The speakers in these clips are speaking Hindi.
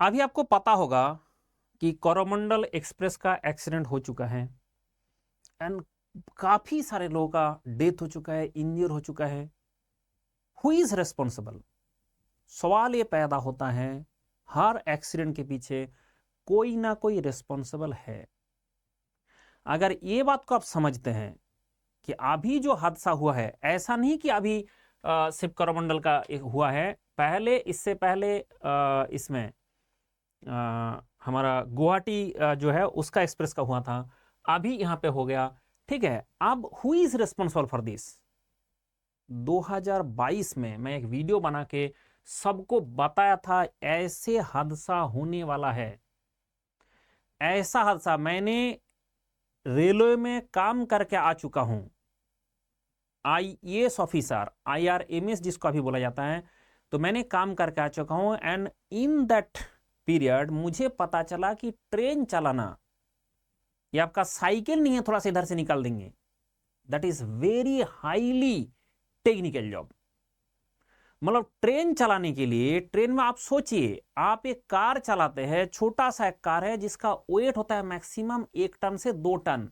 अभी आपको पता होगा कि कोरोमंडल एक्सप्रेस का एक्सीडेंट हो चुका है एंड काफी सारे लोगों का डेथ हो चुका है, इंजर हो चुका है। Who is responsible? सवाल ये पैदा होता है, हर एक्सीडेंट के पीछे कोई ना कोई रेस्पॉन्सिबल है। अगर ये बात को आप समझते हैं कि अभी जो हादसा हुआ है, ऐसा नहीं कि अभी सिर्फ कोरोमंडल का एक हुआ है, पहले इससे पहले इसमें हमारा गुवाहाटी जो है उसका एक्सप्रेस का हुआ था, अभी यहां पे हो गया। ठीक है, अब who is responsible for this? 2022 में मैं एक वीडियो बना के सबको बताया था ऐसे हादसा होने वाला है। ऐसा हादसा मैंने रेलवे में काम करके आ चुका हूं, IAS ऑफिसर, IRMS जिसको अभी बोला जाता है, तो मैंने काम करके आ चुका हूं। एंड इन दैट पीरियड मुझे पता चला कि ट्रेन चलाना, ये आपका साइकिल नहीं है थोड़ा सा इधर से निकाल देंगे, that is very highly technical job. मतलब ट्रेन चलाने के लिए, ट्रेन में आप सोचिए, आप एक कार चलाते हैं, छोटा सा एक कार है जिसका वेट होता है मैक्सिमम 1 टन से 2 टन,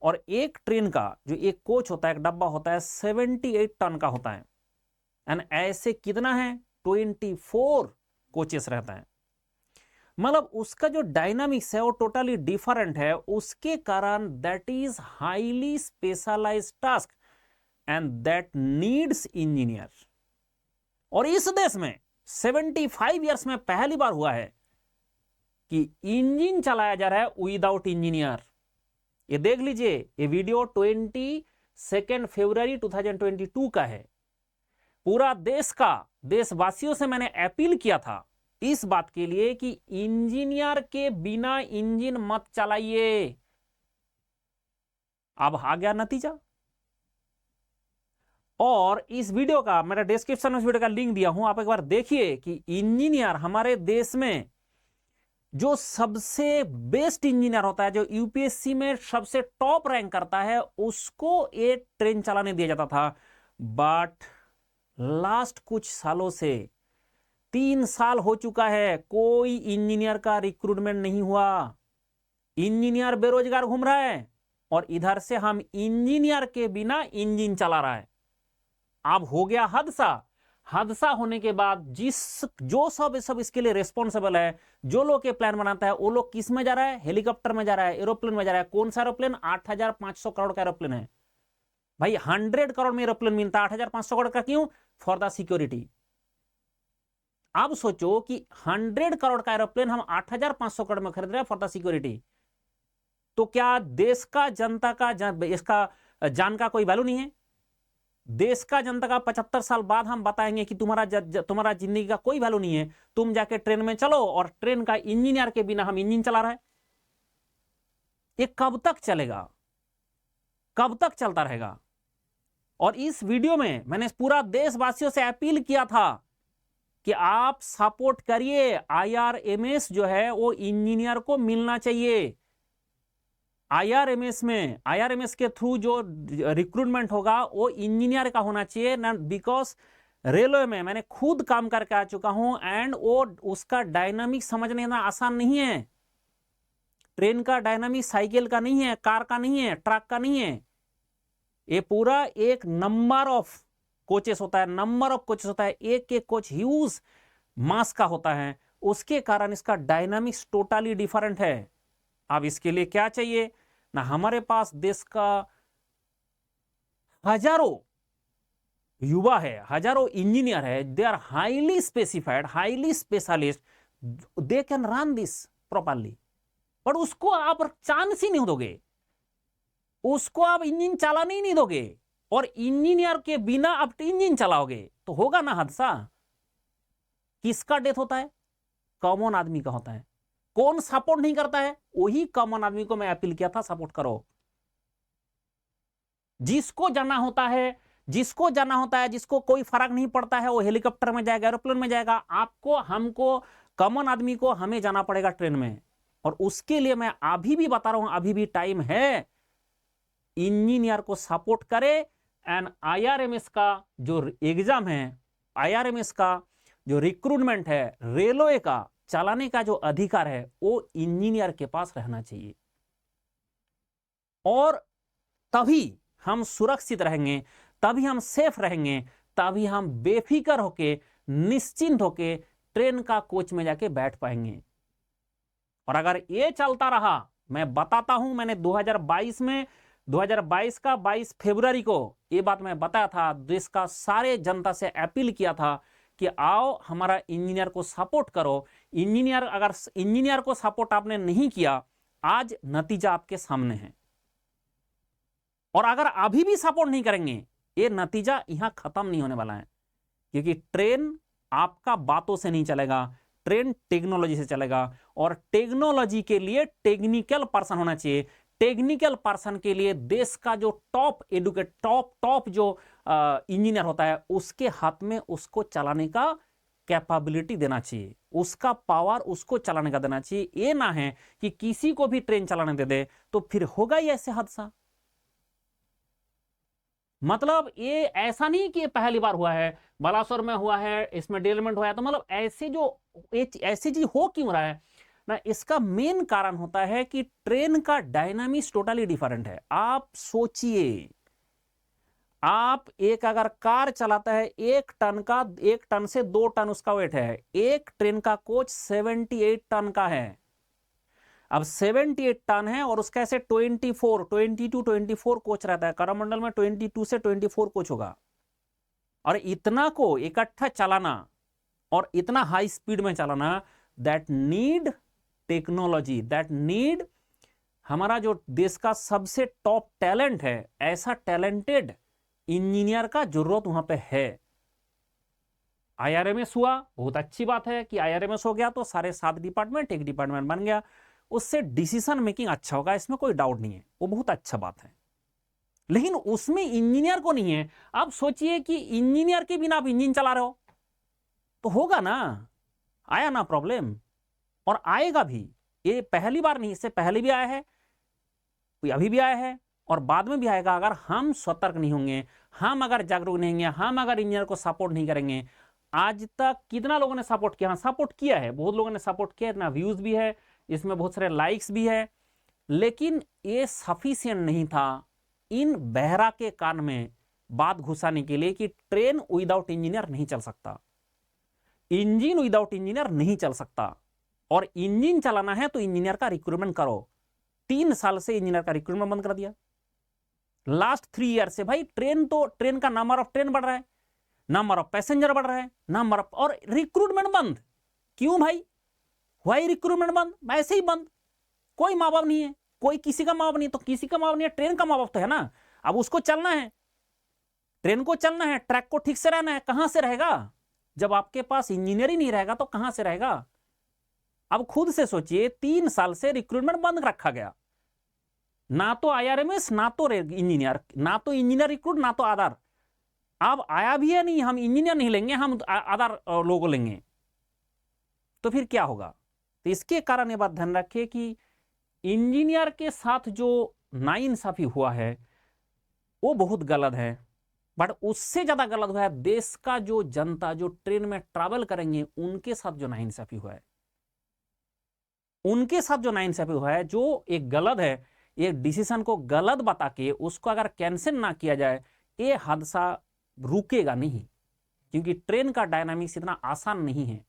और एक ट्रेन का जो एक कोच होता है, एक डब्बा होता है, 78 टन का होता है। एंड ऐसे कितना है? 24 कोचेस रहता है। मतलब उसका जो डायनामिक्स है वो टोटली डिफरेंट है। उसके कारण that is highly specialized task and that needs engineer. और इस देश में 75 ईयर्स में पहली बार हुआ है कि इंजन चलाया जा रहा है विदाउट इंजीनियर। ये देख लीजिए, ये वीडियो 22 फरवरी 2022 का है। पूरा देश का, देशवासियों से मैंने अपील किया था इस बात के लिए कि इंजीनियर के बिना इंजन मत चलाइए। अब आ गया नतीजा। और इस वीडियो का मेरा डिस्क्रिप्शन में इस वीडियो का लिंक दिया हूं, आप एक बार देखिए कि इंजीनियर हमारे देश में जो सबसे बेस्ट इंजीनियर होता है, जो यूपीएससी में सबसे टॉप रैंक करता है, उसको एक ट्रेन चलाने दिया जाता था। बट लास्ट कुछ सालों से, 3 साल हो चुका है, कोई इंजीनियर का रिक्रूटमेंट नहीं हुआ। इंजीनियर बेरोजगार घूम रहा है और इधर से हम इंजीनियर के बिना इंजन चला रहा है। अब हो गया हादसा। हादसा होने के बाद जो सब इसके लिए रिस्पॉन्सिबल है, जो लोग के प्लान बनाता है, वो लोग किस में जा रहा है? हेलीकॉप्टर में जा रहा है, एरोप्लेन में जा रहा है। कौन सा एरोप्लेन? 8,500 करोड़ का एरोप्लेन है भाई। 100 करोड़ में एरोप्लेन मिलता है, 8,500 करोड़ का क्यों? For the security. अब सोचो कि 100 करोड़ का एरोप्लेन हम 8,500 करोड़ में खरीद रहे हैं फॉर द सिक्योरिटी। तो क्या देश का, जनता का, इसका जान का कोई वैल्यू नहीं है? देश का, जनता का 75 साल बाद हम बताएंगे कि तुम्हारा जिंदगी का कोई वैल्यू नहीं है, तुम जाके ट्रेन में चलो, और ट्रेन का इंजीनियर के बिना हम इंजन चला रहे हैं। ये कब तक चलेगा? कब तक चलता रहेगा? और इस वीडियो में मैंने पूरा देशवासियों से अपील किया था कि आप सपोर्ट करिए। IRMS जो है वो इंजीनियर को मिलना चाहिए। IRMS के थ्रू जो रिक्रूटमेंट होगा वो इंजीनियर का होना चाहिए ना, बिकॉज रेलवे में मैंने खुद काम करके आ चुका हूं एंड वो उसका डायनामिक समझने ना आसान नहीं है। ट्रेन का डायनामिक साइकिल का नहीं है, कार का नहीं है, ट्रक का नहीं है। ये पूरा एक नंबर ऑफ कोचेस होता है, नंबर ऑफ कोचेस होता है, एक एक कोच ह्यूज मास का होता है। उसके कारण इसका डायनामिक्स टोटली डिफरेंट है। अब इसके लिए क्या चाहिए ना, हमारे पास देश का हजारों युवा है, हजारों इंजीनियर है, they are highly specified, highly specialist, they can run this properly. पर उसको आप चांस ही नहीं दोगे, उसको आप इंजन चलाने ही नहीं दोगे, और इंजीनियर के बिना आप इंजन चलाओगे तो होगा ना हादसा। किसका डेथ होता है? कॉमन आदमी का होता है। कौन सपोर्ट नहीं करता है? वही कॉमन आदमी को मैं अपील किया था, सपोर्ट करो। जिसको जाना होता है, जिसको कोई फर्क नहीं पड़ता है, वो हेलीकॉप्टर में जाएगा, एरोप्लेन में जाएगा। आपको, हमको, कॉमन आदमी को, हमें जाना पड़ेगा ट्रेन में। और उसके लिए मैं अभी भी बता रहा हूं, अभी भी टाइम है, इंजीनियर को सपोर्ट करे। एंड IRMS का जो एग्जाम है, IRMS का जो रिक्रूटमेंट है रेलवे का, चलाने का जो अधिकार है वो इंजीनियर के पास रहना चाहिए, और तभी हम सुरक्षित रहेंगे, तभी हम सेफ रहेंगे, तभी हम बेफिक्र होके, निश्चिंत होके ट्रेन का कोच में जाके बैठ पाएंगे। और अगर ये चलता रहा, मैं बताता हूं, मैंने 2022 का 22 फरवरी को ये बात मैं बताया था, देश का सारे जनता से अपील किया था कि आओ हमारा इंजीनियर को सपोर्ट करो। अगर इंजीनियर को सपोर्ट आपने नहीं किया, आज नतीजा आपके सामने है। और अगर अभी भी सपोर्ट नहीं करेंगे, ये नतीजा यहां खत्म नहीं होने वाला है, क्योंकि ट्रेन आपका बातों से नहीं चलेगा, ट्रेन टेक्नोलॉजी से चलेगा। और टेक्नोलॉजी के लिए टेक्निकल पर्सन होना चाहिए। टेक्निकल पर्सन के लिए देश का जो टॉप जो इंजीनियर होता है, उसके हाथ में उसको चलाने का कैपेबिलिटी देना चाहिए, उसका पावर उसको चलाने का देना चाहिए। ये ना है कि किसी को भी ट्रेन चलाने दे दे, तो फिर होगा ही ऐसे हादसा। मतलब ये ऐसा नहीं कि ये पहली बार हुआ है, बालासोर में हुआ है, इसमें डेलमेंट हुआ है, तो मतलब ऐसी चीज हो क्यों रहा है ना, इसका मेन कारण होता है कि ट्रेन का डायनामिक्स टोटली डिफरेंट है। आप सोचिए, आप एक अगर कार चलाता है, 1 टन से 2 टन उसका वेट है, एक ट्रेन का कोच 78 टन का है। अब 78 टन है और उसका ऐसे 22-24 कोच रहता है, करमंडल में 22 से 24 कोच होगा। और इतना को इकट्ठा चलाना और इतना हाई स्पीड में चलाना, that need technology, that need हमारा जो देश का सबसे टॉप टैलेंट है, ऐसा टैलेंटेड इंजीनियर का जरूरत वहां पे है। IRMS हुआ, बहुत अच्छी बात है कि IRMS हो गया तो सारे 7 डिपार्टमेंट एक डिपार्टमेंट बन गया, उससे डिसीजन मेकिंग अच्छा होगा, इसमें कोई डाउट नहीं है, वो बहुत अच्छा बात है। लेकिन उसमें इंजीनियर को नहीं है। आप सोचिए कि इंजीनियर के बिना आप इंजन चला रहे हो, तो होगा ना, आया ना प्रॉब्लम, और आएगा भी। ये पहली बार नहीं, इससे पहले भी आया है, अभी भी आया है, और बाद में भी आएगा। अगर हम सतर्क नहीं होंगे, हम अगर जागरूक नहीं होंगे, हम अगर इंजीनियर को सपोर्ट नहीं करेंगे। आज तक कितना लोगों ने सपोर्ट किया? सपोर्ट किया है, बहुत लोगों ने सपोर्ट किया, इतना व्यूज भी है, इसमें बहुत सारे लाइक्स भी है, लेकिन ये सफिशिएंट नहीं था इन बहरा के कान में बात घुसाने के लिए कि ट्रेन विदाउट इंजीनियर नहीं चल सकता, इंजन विदाउट इंजीनियर नहीं चल सकता। और इंजन चलाना है तो इंजीनियर का रिक्रूटमेंट करो। 3 साल से इंजीनियर का रिक्रूटमेंट बंद कर दिया। लास्ट 3 ईयर से भाई ट्रेन का नंबर ऑफ ट्रेन बढ़ रहा है, नंबर ऑफ पैसेंजर बढ़ रहा है, नंबर ऑफ, और रिक्रूटमेंट बंद। क्यों भाई? वाई रिक्रूटमेंट बंद? ऐसे ही बंद। कोई माँ बाप नहीं है, कोई किसी का माँ बाप नहीं, तो किसी का माँ बाप नहीं है, ट्रेन का माँ बाप तो है ना। अब उसको चलना है, ट्रेन को चलना है, ट्रैक को ठीक से रहना है, कहां से रहेगा? जब आपके पास इंजीनियर ही नहीं रहेगा तो कहां से रहेगा? अब खुद से सोचिए, 3 साल से रिक्रूटमेंट बंद रखा गया, ना तो IRMS, ना तो इंजीनियर, ना तो इंजीनियर रिक्रूट, ना तो आधार। अब आया भी है नहीं, हम इंजीनियर नहीं लेंगे, हम आधार लोगों लेंगे, तो फिर क्या होगा? तो इसके कारण ये बात ध्यान रखिए कि इंजीनियर के साथ जो नाइंसाफी हुआ है वो बहुत गलत है। बट उससे ज्यादा गलत हुआ है देश का जो जनता जो ट्रेन में ट्रैवल करेंगे उनके साथ जो नाइंसाफी हुआ है, उनके साथ जो नाइंसाफी हुआ है, जो एक गलत है, एक डिसीजन को गलत बता के उसको अगर कैंसिल ना किया जाए, ये हादसा रुकेगा नहीं। क्योंकि ट्रेन का डायनामिक्स इतना आसान नहीं है।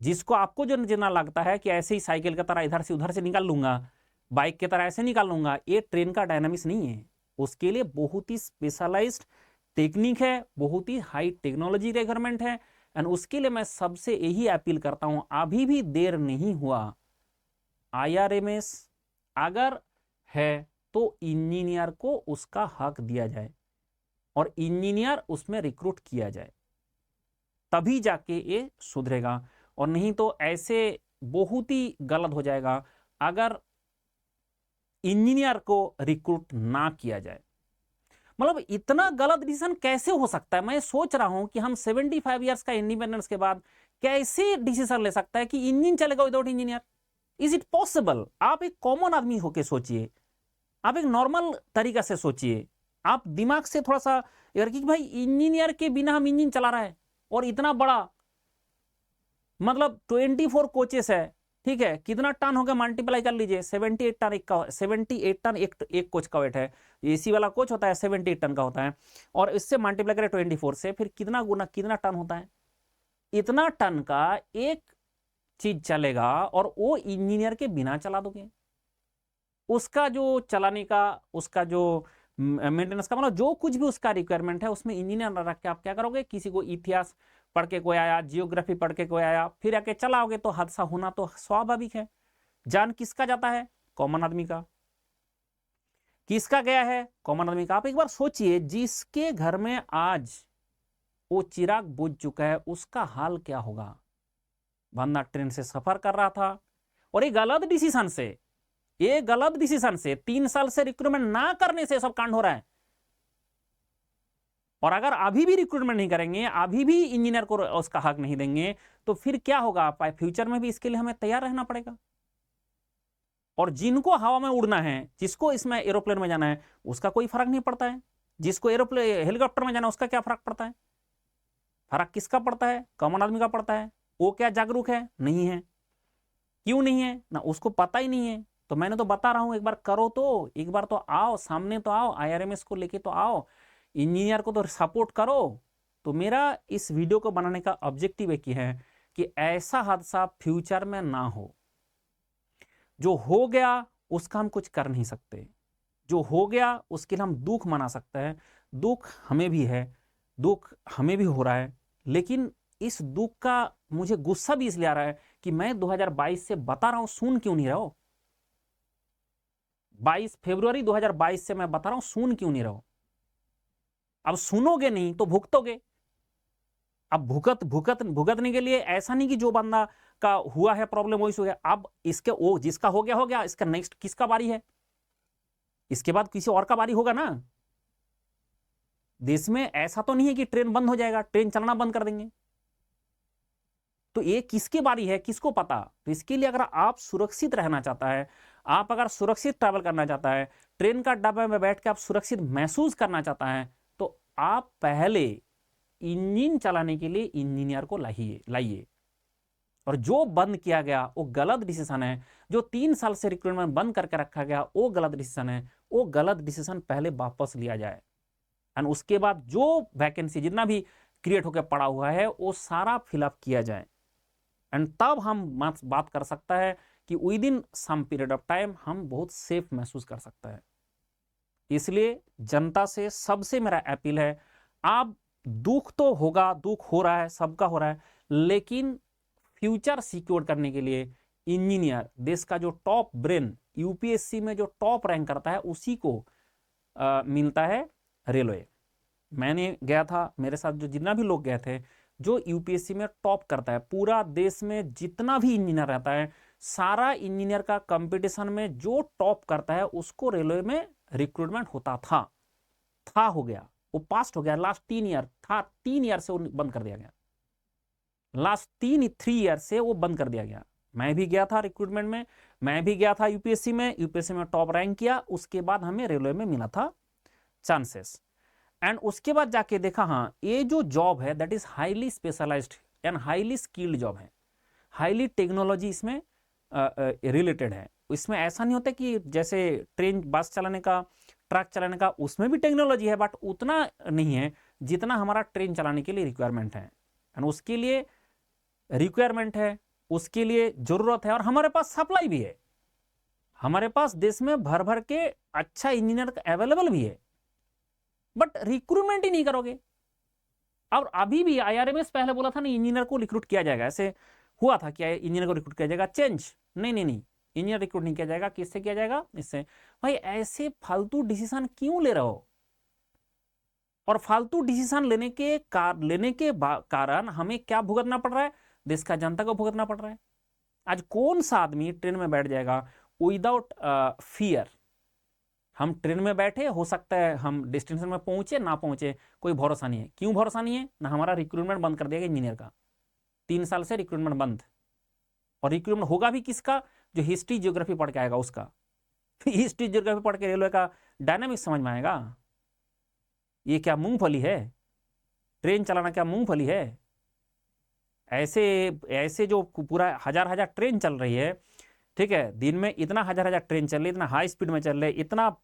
जिसको आपको जो जितना लगता है कि ऐसे ही साइकिल की तरह इधर से उधर से निकाल लूंगा, बाइक की तरह ऐसे निकाल लूंगा, ये ट्रेन का डायनामिक्स नहीं है। उसके लिए बहुत ही स्पेशलाइज्ड टेक्निक है, बहुत ही हाई टेक्नोलॉजी रिक्वायरमेंट है। एंड उसके लिए मैं सबसे यही अपील करता हूं, अभी भी देर नहीं हुआ, IRMS अगर है तो इंजीनियर को उसका हक दिया जाए और इंजीनियर उसमें रिक्रूट किया जाए, तभी जाके ये सुधरेगा। और नहीं तो ऐसे बहुत ही गलत हो जाएगा अगर इंजीनियर को रिक्रूट ना किया जाए। मतलब इतना गलत डिसीजन कैसे हो सकता है? मैं सोच रहा हूं कि हम 75 इयर्स का इंडिपेंडेंस के बाद कैसे डिसीजन ले सकता है कि इंजन चलेगा without engineer? Is it possible? आप एक कॉमन आदमी होके सोचिए, आप एक नॉर्मल तरीका से सोचिए, आप दिमाग से थोड़ा सा कि भाई इंजीनियर के बिना हम इंजन चला रहा है और इतना बड़ा मतलब 24 कोचेस है, ठीक है, कितना टन हो गया मल्टीप्लाई कर लीजिए, 78 टन एक का, 78 टन एक कोच का वेट है। एसी वाला कोच होता है 78 टन का होता है, और इससे मल्टीप्लाई करें 24 से, फिर कितना गुना कितना टन होता है, इतना टन का एक चीज चलेगा और वो इंजीनियर के बिना चला दोगे। उसका जो चलाने का, उसका जो मेंटेनेंस का, मतलब जो कुछ भी उसका रिक्वायरमेंट है उसमें इंजीनियर रख के आप क्या करोगे, किसी को इतिहास पढ़ के कोई आया, जियोग्राफी पढ़ के कोई आया, फिर आके चलाओगे तो हादसा होना तो स्वाभाविक है। जान किसका जाता है, कॉमन आदमी का। किसका गया है, कॉमन आदमी का। आप एक बार सोचिए, जिसके घर में आज वो चिराग बुझ चुका है उसका हाल क्या होगा। बंदा ट्रेन से सफर कर रहा था और ये गलत डिसीजन से 3 साल से रिक्रूटमेंट ना करने से सब कांड हो रहा है। और अगर अभी भी रिक्रूटमेंट नहीं करेंगे, अभी भी इंजीनियर को उसका हक नहीं देंगे, तो फिर क्या होगा, फ्यूचर में भी इसके लिए हमें तैयार रहना पड़ेगा। और जिनको हवा में उड़ना है, जिसको इसमें एरोप्लेन में जाना है, उसका कोई फर्क नहीं पड़ता है। जिसको एरोप्लेन हेलीकॉप्टर में जाना है उसका क्या फर्क पड़ता है। फर्क किसका पड़ता है, कॉमन आदमी का पड़ता है। वो क्या जागरूक है, नहीं है। क्यों नहीं है ना, उसको पता ही नहीं है। तो मैंने तो बता रहा हूं, एक बार करो, तो एक बार तो आओ सामने, तो आओ IRMS को लेके तो आओ, इंजीनियर को तो सपोर्ट करो। तो मेरा इस वीडियो को बनाने का ऑब्जेक्टिव एक ही है कि ऐसा हादसा फ्यूचर में ना हो। जो हो गया उसका हम कुछ कर नहीं सकते, जो हो गया उसके लिए हम दुख मना सकते हैं। दुख हमें भी है, दुख हमें भी हो रहा है, लेकिन इस दुख का मुझे गुस्सा भी इसलिए आ रहा है कि मैं 2022 से बता रहा हूं, सुन क्यों नहीं रहो। 22 फरवरी 2022 से मैं बता रहा हूं, सुन क्यों नहीं रहो। अब सुनोगे नहीं तो भुगतोगे। अब भुगतने के लिए ऐसा नहीं कि जो बंदा का हुआ है प्रॉब्लम वही हो गया, अब इसके वो जिसका हो गया, इसका नेक्स्ट किसका बारी है, इसके बाद किसी और का बारी होगा ना। देश में ऐसा तो नहीं है कि ट्रेन बंद हो जाएगा, ट्रेन चलना बंद कर देंगे। तो ये किसकी बारी है, किसको पता। तो इसके लिए अगर आप सुरक्षित रहना चाहता है, आप अगर सुरक्षित ट्रैवल करना चाहता है, ट्रेन का डब्बे में बैठ के आप सुरक्षित महसूस करना चाहता है, तो आप पहले इंजन चलाने के लिए इंजीनियर को लाइए। और जो बंद किया गया वो गलत डिसीजन है, जो 3 साल से रिक्रूटमेंट बंद करके रखा गया वो गलत डिसीजन है। वो गलत डिसीजन पहले वापस लिया जाए, एंड उसके बाद जो वैकेंसी जितना भी क्रिएट होकर पड़ा हुआ है वो सारा फिलअप किया जाए, एंड तब हम बात कर सकता है कि within some period of time हम बहुत सेफ महसूस कर सकते हैं। इसलिए जनता से सबसे मेरा अपील है, आप दुख तो होगा, दुख हो रहा है, सबका हो रहा है, लेकिन फ्यूचर सिक्योर करने के लिए इंजीनियर, देश का जो टॉप ब्रेन, यूपीएससी में जो टॉप रैंक करता है उसी को मिलता है रेलवे। मैंने गया था, मेरे साथ जो जितना भी लोग गए थे, जो यूपीएससी में टॉप करता है, पूरा देश में जितना भी इंजीनियर रहता है, सारा इंजीनियर का कंपटीशन में जो टॉप करता है उसको रेलवे में रिक्रूटमेंट होता था हो गया, वो पास हो गया। लास्ट 3 ईयर था, 3 ईयर से वो बंद कर दिया गया, लास्ट 3 ईयर से वो बंद कर दिया गया। मैं भी गया था रिक्रूटमेंट में, मैं भी गया था यूपीएससी में टॉप रैंक किया, उसके बाद हमें रेलवे में मिला था चांसेस। एंड उसके बाद जाके देखा, हाँ ये जो जॉब है that is highly specialized and highly skilled job है, हाईली टेक्नोलॉजी इसमें रिलेटेड है। इसमें ऐसा नहीं होता कि जैसे ट्रेन, बस चलाने का, ट्रक चलाने का, उसमें भी टेक्नोलॉजी है, बट उतना नहीं है जितना हमारा ट्रेन चलाने के लिए रिक्वायरमेंट है। एंड उसके लिए रिक्वायरमेंट है, उसके लिए जरूरत है, और हमारे पास सप्लाई भी है, हमारे पास देश में भर भर के अच्छा इंजीनियर अवेलेबल भी है, बट रिक्रूटमेंट ही नहीं करोगे। और अभी भी IRMS पहले बोला था ना इंजीनियर को रिक्रूट किया जाएगा, ऐसे हुआ था कि इंजीनियर को रिक्रूट किया जाएगा, चेंज नहीं, इंजीनियर रिक्रूट नहीं किया जाएगा। किससे किया जाएगा, इससे। भाई ऐसे फालतू डिसीजन क्यों ले रहे हो, और फालतू डिसीजन लेने के कारण हमें क्या भुगतना पड़ रहा है, देश का जनता को भुगतना पड़ रहा है। आज कौन सा आदमी ट्रेन में बैठ जाएगा विदाउट फियर। हम ट्रेन में बैठे, हो सकता है हम डेस्टिनेशन में पहुंचे ना पहुंचे, कोई भरोसा नहीं है। क्यों भरोसा नहीं है ना, हमारा रिक्रूटमेंट बंद कर दिया गया इंजीनियर का, 3 साल से रिक्रूटमेंट बंद। और रिक्रूटमेंट होगा भी किसका, जो हिस्ट्री जियोग्राफी पढ़ के आएगा उसका। हिस्ट्री जियोग्राफी पढ़ के रेलवे का डायनामिक्स समझ में आएगा। ये क्या मूंगफली है, ट्रेन चलाना क्या मूंगफली है। ऐसे ऐसे जो पूरा हजार हजार ट्रेन चल रही है, ठीक है, दिन में इतना हजार हजार ट्रेन चल रही है, इतना हाई स्पीड में चल रही है, इतना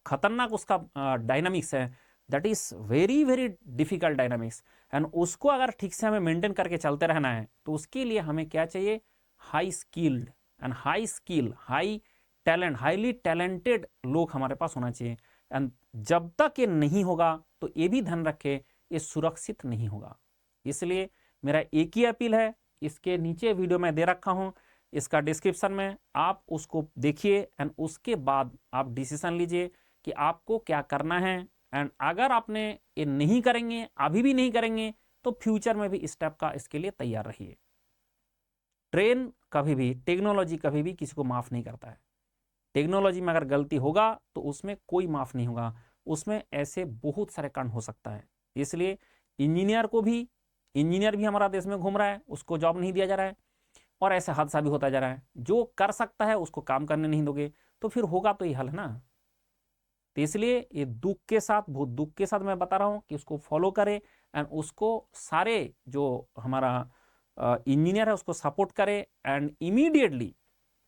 खतरनाक उसका डायनामिक्स है, that is very very difficult dynamics. And उसको अगर ठीक से हमें मेंटेन करके चलते रहना है तो उसके लिए हमें क्या चाहिए, high skilled and high skill, high talent, highly talented लोग हमारे पास होना चाहिए। एंड जब तक ये नहीं होगा तो ये भी ध्यान रखे, ये सुरक्षित नहीं होगा। इसलिए मेरा एक ही अपील है, इसके नीचे वीडियो में दे रखा हूं, इसका डिस्क्रिप्शन में, आप उसको देखिए एंड उसके बाद आप डिसीजन लीजिए कि आपको क्या करना है। एंड अगर आपने ये नहीं करेंगे, अभी भी नहीं करेंगे, तो फ्यूचर में भी इस स्टेप का इसके लिए तैयार रहिए। ट्रेन कभी भी, टेक्नोलॉजी कभी भी किसी को माफ नहीं करता है। टेक्नोलॉजी में अगर गलती होगा तो उसमें कोई माफ नहीं होगा, उसमें ऐसे बहुत सारे कांड हो सकता है। इसलिए इंजीनियर भी हमारा देश में घूम रहा है, उसको जॉब नहीं दिया जा रहा है, और ऐसे हादसा भी होता जा रहा है। जो कर सकता है उसको काम करने नहीं दोगे तो फिर होगा तो ये हल है ना। तो इसलिए ये दुख के साथ, बहुत दुख के साथ मैं बता रहा हूं कि उसको फॉलो करें एंड उसको सारे जो हमारा इंजीनियर है उसको सपोर्ट करें। एंड इमीडिएटली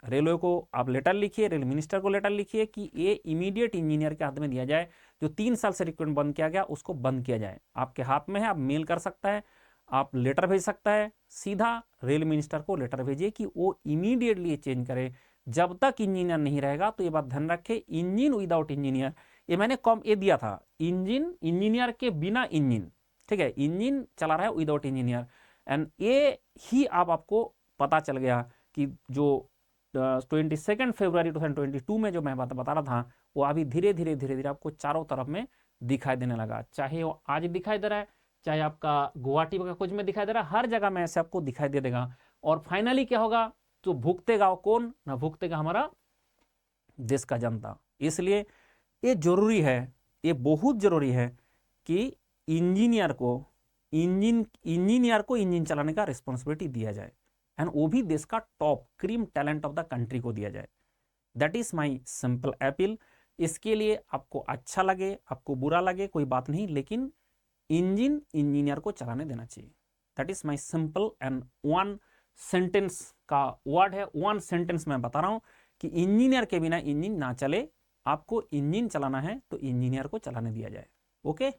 रेलवे को आप लेटर लिखिए, रेल मिनिस्टर को लेटर लिखिए कि ये इमीडिएट इंजीनियर के हाथ में दिया जाए। जो 3 साल से रिक्रूटमेंट बंद किया गया उसको बंद किया जाए। आपके हाथ में है, आप मेल कर सकता है, आप लेटर भेज सकता है, सीधा रेल मिनिस्टर को लेटर भेजिए कि वो इमीडिएटली चेंज करे। जब तक इंजीनियर नहीं रहेगा तो ये बात ध्यान रखे, इंजन विदाउट इंजीनियर, ये मैंने कॉम ये दिया था, इंजीनियर के बिना इंजन, ठीक है, इंजन चला रहा है विदाउट इंजीनियर। एंड ये ही आपको पता चल गया कि जो 22 फरवरी 2022 में जो मैं बात बता रहा था वो अभी धीरे धीरे आपको चारों तरफ में दिखाई देने लगा। चाहे वो आज दिखाई दे रहा है, चाहे आपका गुवाहाटी का कुछ में दिखाई दे रहा है, हर जगह में ऐसे आपको दिखाई दे देगा। और फाइनली क्या होगा, तो भुगतेगा कौन ना, भुगतेगा हमारा देश का जनता। इसलिए ये जरूरी है, ये बहुत जरूरी है कि इंजीनियर को इंजन चलाने का रिस्पॉन्सिबिलिटी दिया जाए एंड वो भी देश का top cream talent of the country को दिया जाए। That is my simple appeal. इसके लिए आपको अच्छा लगे, आपको बुरा लगे, कोई बात नहीं, लेकिन इंजीनियर को चलाने देना चाहिए। That is my simple and 1 sentence का वर्ड है, 1 सेंटेंस में बता रहा हूं कि इंजीनियर के बिना इंजन ना चले, आपको इंजन चलाना है तो इंजीनियर को चलाने दिया जाए। ओके।